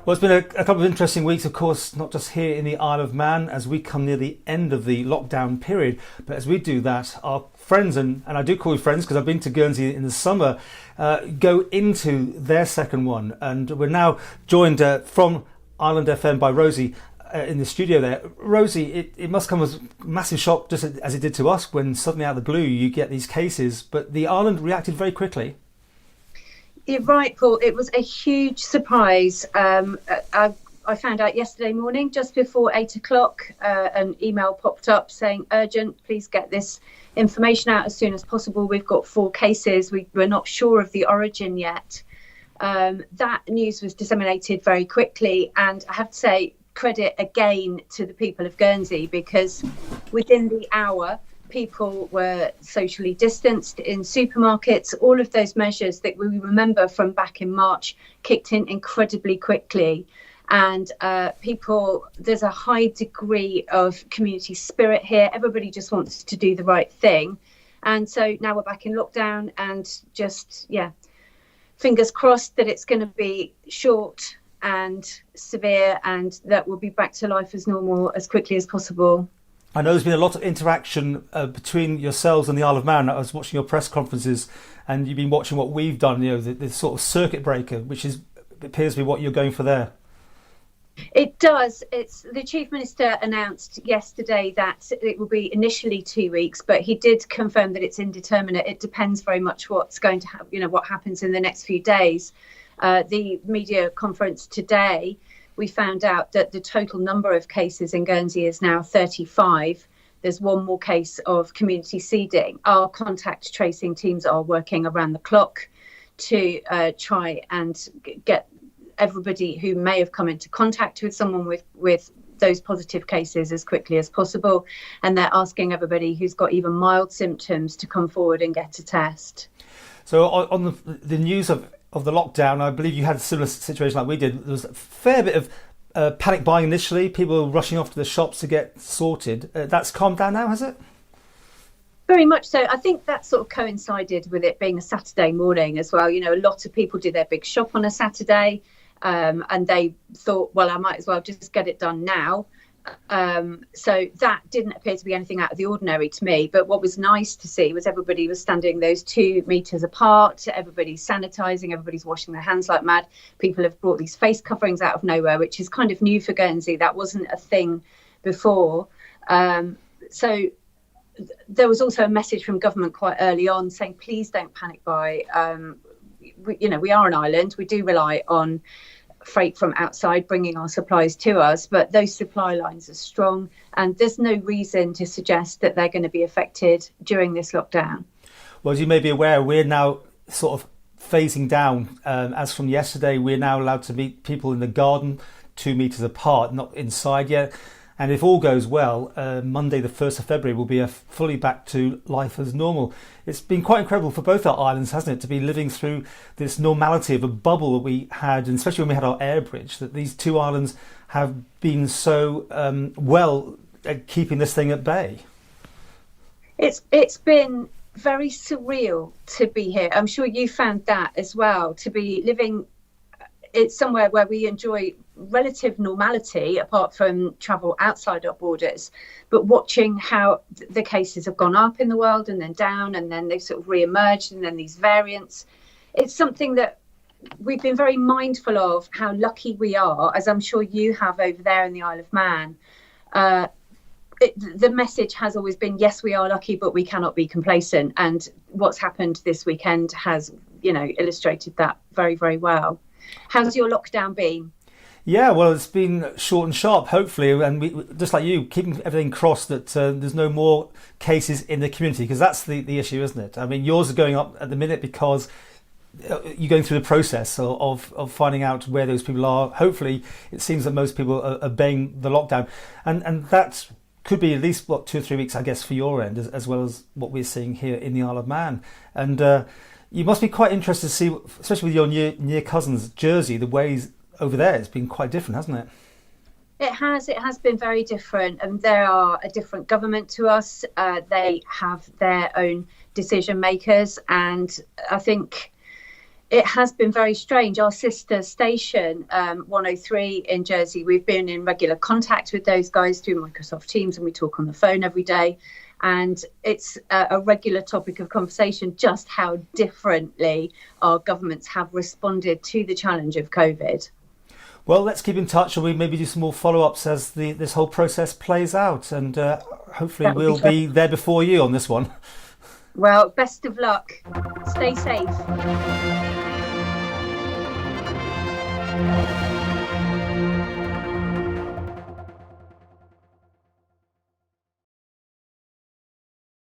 Well, it's been a couple of interesting weeks, of course, not just here in the Isle of Man as we come near the end of the lockdown period, but as we do that, our friends, and I do call you friends because I've been to Guernsey in the summer, go into their second one. And we're now joined from Island FM by Rosie in the studio there. Rosie, it must come as a massive shock, just as it did to us, when suddenly out of the blue you get these cases, but the island reacted very quickly. You're right, Paul. It was a huge surprise. I found out yesterday morning, just before 8 o'clock, an email popped up saying, urgent, please get this information out as soon as possible. We've got 4 cases. We're not sure of the origin yet. That news was disseminated very quickly. And I have to say, credit again to the people of Guernsey, because within the hour, people were socially distanced in supermarkets. All of those measures that we remember from back in March kicked in incredibly quickly. And there's a high degree of community spirit here. Everybody just wants to do the right thing. And so now we're back in lockdown and fingers crossed that it's going to be short and severe and that we'll be back to life as normal as quickly as possible. I know there's been a lot of interaction between yourselves and the Isle of Man. I was watching your press conferences and you've been watching what we've done, the sort of circuit breaker, which appears to be what you're going for there. It does. It's the Chief Minister announced yesterday that it will be initially 2 weeks, but he did confirm that it's indeterminate. It depends very much what's going to happen, what happens in the next few days. The media conference today, we found out that the total number of cases in Guernsey is now 35. There's one more case of community seeding. Our contact tracing teams are working around the clock to try and get everybody who may have come into contact with someone with those positive cases as quickly as possible. And they're asking everybody who's got even mild symptoms to come forward and get a test. So on the news of the lockdown, I believe you had a similar situation like we did. There was a fair bit of panic buying initially, people rushing off to the shops to get sorted. That's calmed down now, has it? Very much so. I think that sort of coincided with it being a Saturday morning as well. A lot of people did their big shop on a Saturday and they thought, well, I might as well just get it done now. So that didn't appear to be anything out of the ordinary to me. But what was nice to see was everybody was standing those 2 meters apart. Everybody's sanitizing, everybody's washing their hands like mad. People have brought these face coverings out of nowhere, which is kind of new for Guernsey. That wasn't a thing before. So there was also a message from government quite early on saying, please don't panic buy. We are an island. We do rely on freight from outside bringing our supplies to us, but those supply lines are strong and there's no reason to suggest that they're going to be affected during this lockdown. Well, as you may be aware, we're now sort of phasing down. As from yesterday, we're now allowed to meet people in the garden 2 meters apart, not inside yet. And if all goes well, Monday the 1st of February will be fully back to life as normal. It's been quite incredible for both our islands, hasn't it, to be living through this normality of a bubble that we had, and especially when we had our air bridge, that these 2 islands have been so well at keeping this thing at bay. It's been very surreal to be here. I'm sure you found that as well, to be living it's somewhere where we enjoy relative normality apart from travel outside our borders, but watching how the cases have gone up in the world and then down and then they've sort of re-emerged and then these variants, it's something that we've been very mindful of, how lucky we are, as I'm sure you have over there in the Isle of Man. The message has always been, yes, we are lucky, but we cannot be complacent. And what's happened this weekend has, illustrated that very, very well. How's your lockdown been? Yeah, well, it's been short and sharp, hopefully, and we, just like you, keeping everything crossed that there's no more cases in the community, because that's the issue, isn't it? I mean, yours are going up at the minute because you're going through the process of finding out where those people are. Hopefully, it seems that most people are obeying the lockdown, and that could be at least, 2 or 3 weeks, I guess, for your end, as well as what we're seeing here in the Isle of Man. And you must be quite interested to see, especially with your near cousins, Jersey, the ways over there, it's been quite different, hasn't it? It has been very different, and they are a different government to us. They have their own decision makers, and I think It has been very strange. Our sister station, 103 in Jersey, we've been in regular contact with those guys through Microsoft Teams, and we talk on the phone every day. And it's a regular topic of conversation, just how differently our governments have responded to the challenge of COVID. Well, let's keep in touch, and we maybe do some more follow-ups as this whole process plays out. And hopefully we'll be there before you on this one. Well, best of luck. Stay safe.